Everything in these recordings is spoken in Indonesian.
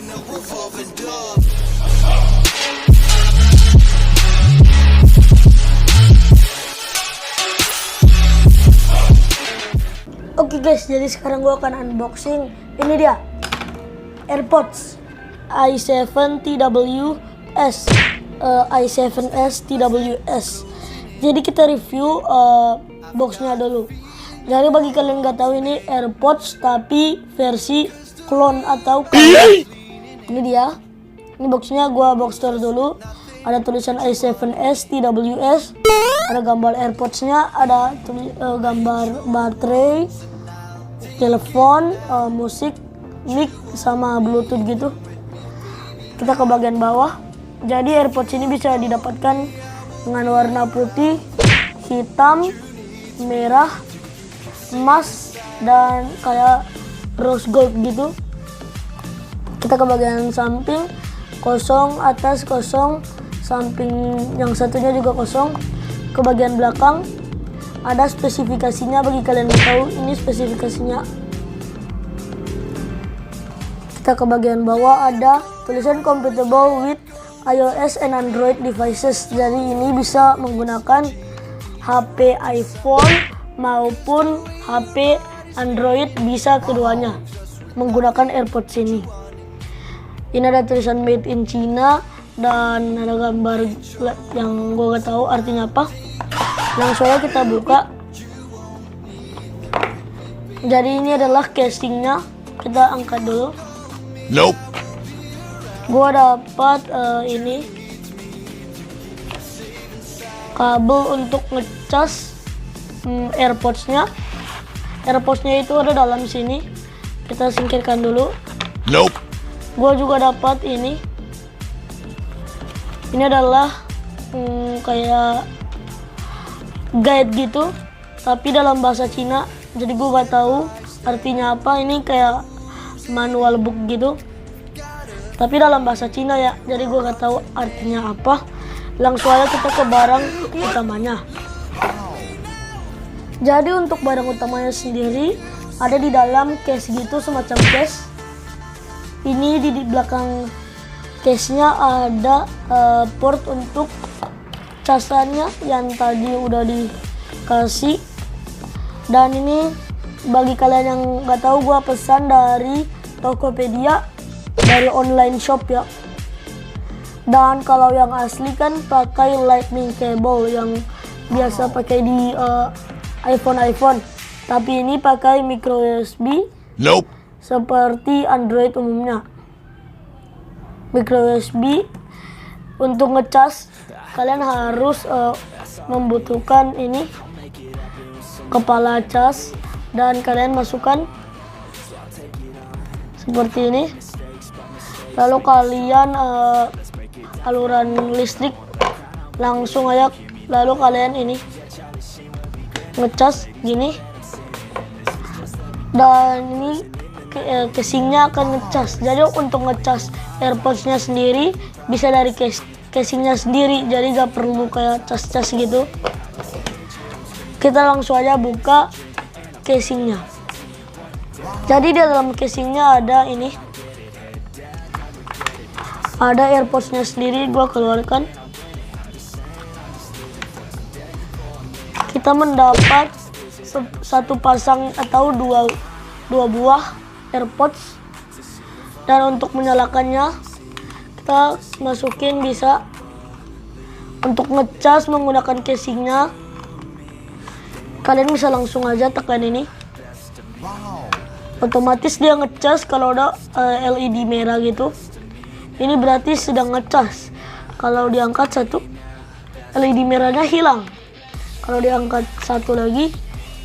Oke guys, jadi sekarang gue akan unboxing. Ini dia AirPods i7 TWS, i7s TWS. Jadi kita review boxnya dulu. Jadi bagi kalian nggak tahu, ini AirPods tapi versi clone atau cover. Ini dia. Ini boxnya, gue box tour dulu. Ada tulisan i7s TWS. Ada gambar AirPods-nya, ada gambar baterai, telepon, musik, mic, sama Bluetooth gitu. Kita ke bagian bawah. Jadi AirPods ini bisa didapatkan dengan warna putih, hitam, merah, emas, dan kayak rose gold gitu. Kita ke bagian samping, kosong, atas kosong, samping yang satunya juga kosong. Ke bagian belakang ada spesifikasinya, bagi kalian yang tahu ini spesifikasinya. Kita ke bagian bawah, ada tulisan compatible with iOS and Android devices. Jadi ini bisa menggunakan HP iPhone maupun HP Android, bisa keduanya menggunakan AirPods ini. Ini ada tulisan made in China dan ada gambar yang gue gak tahu artinya apa. Langsung aja kita buka. Jadi ini adalah casingnya. Kita angkat dulu. Nope. Gua dapat ini kabel untuk ngecas AirPods-nya. AirPods-nya itu ada dalam sini. Kita singkirkan dulu. Nope. Gua juga dapat ini. Ini adalah kayak guide gitu, tapi dalam bahasa Cina. Jadi gue gak tahu artinya apa. Ini kayak manual book gitu, tapi dalam bahasa Cina ya. Jadi gue gak tahu artinya apa. Langsung aja kita ke barang utamanya. Jadi untuk barang utamanya sendiri ada di dalam case gitu, semacam case. Ini di belakang case-nya ada port untuk casannya yang tadi udah dikasih. Dan ini bagi kalian yang nggak tahu, gua pesan dari Tokopedia, dari online shop ya. Dan kalau yang asli kan pakai lightning cable yang biasa pakai di iPhone, tapi ini pakai micro USB. Nope. Seperti Android umumnya. Micro USB untuk ngecas. Kalian harus membutuhkan ini kepala cas, dan kalian masukkan seperti ini. Lalu kalian aluran listrik langsung aja. Lalu kalian ini ngecas gini, dan ini casingnya akan ngecas. Jadi untuk ngecas AirPods-nya sendiri bisa dari casingnya sendiri, jadi gak perlu kayak cas-cas gitu. Kita langsung aja buka casingnya. Jadi di dalam casingnya ada ini, ada AirPods-nya sendiri. Gua keluarkan. Kita mendapat satu pasang atau dua buah AirPods. Dan untuk menyalakannya kita masukin bisa. Untuk ngecas menggunakan casingnya, kalian bisa langsung aja tekan ini. Otomatis dia ngecas kalau ada LED merah gitu. Ini berarti sedang ngecas. Kalau diangkat satu, LED merahnya hilang. Kalau diangkat satu lagi,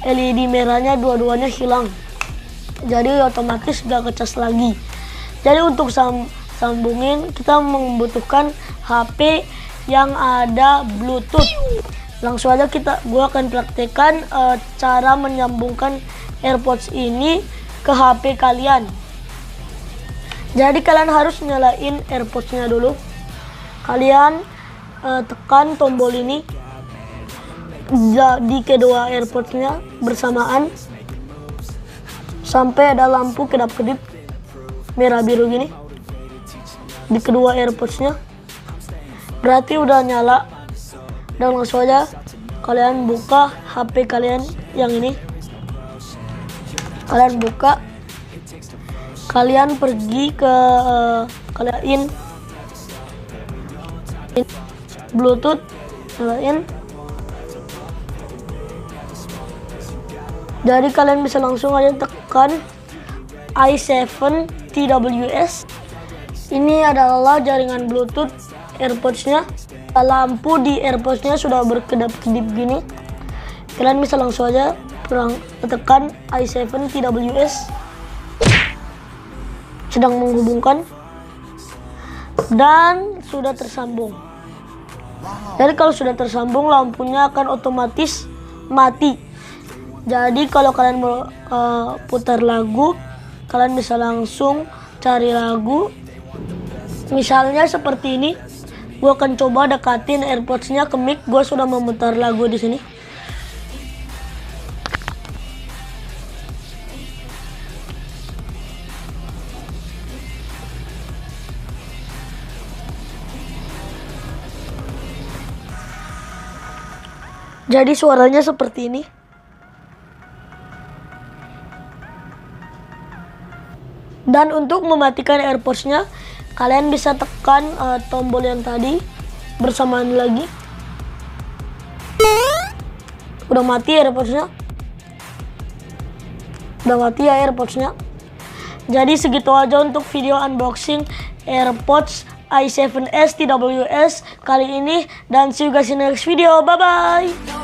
LED merahnya dua-duanya hilang. Jadi otomatis gak ngecas lagi. Jadi untuk sambungin, kita membutuhkan HP yang ada Bluetooth. Langsung aja gua akan praktekkan cara menyambungkan AirPods ini ke HP kalian. Jadi kalian harus nyalain AirPods-nya dulu. Kalian tekan tombol ini di kedua AirPods-nya bersamaan sampai ada lampu kedap-kedip merah biru gini. di kedua AirPods-nya. Berarti udah nyala. Dan langsung aja kalian buka HP kalian yang ini. Kalian buka. Kalian pergi ke kalian in Bluetooth, nyalain. Jadi kalian bisa langsung aja tekan i7 TWS. Ini adalah jaringan Bluetooth AirPods-nya. Lampu di AirPods-nya sudah berkedap-kedip gini. Kalian bisa langsung aja tekan i7 TWS. Sedang menghubungkan dan sudah tersambung. Jadi kalau sudah tersambung, lampunya akan otomatis mati. Jadi kalau kalian mau putar lagu, kalian bisa langsung cari lagu. Misalnya seperti ini. Gue akan coba dekatin AirPods-nya ke mic. Gue sudah memutar lagu di sini. Jadi suaranya seperti ini. Dan untuk mematikan AirPods-nya, kalian bisa tekan tombol yang tadi bersamaan lagi. Udah mati AirPods-nya. Udah mati ya AirPods-nya. Jadi segitu aja untuk video unboxing AirPods i7s TWS kali ini. Dan see you guys in the next video. Bye bye.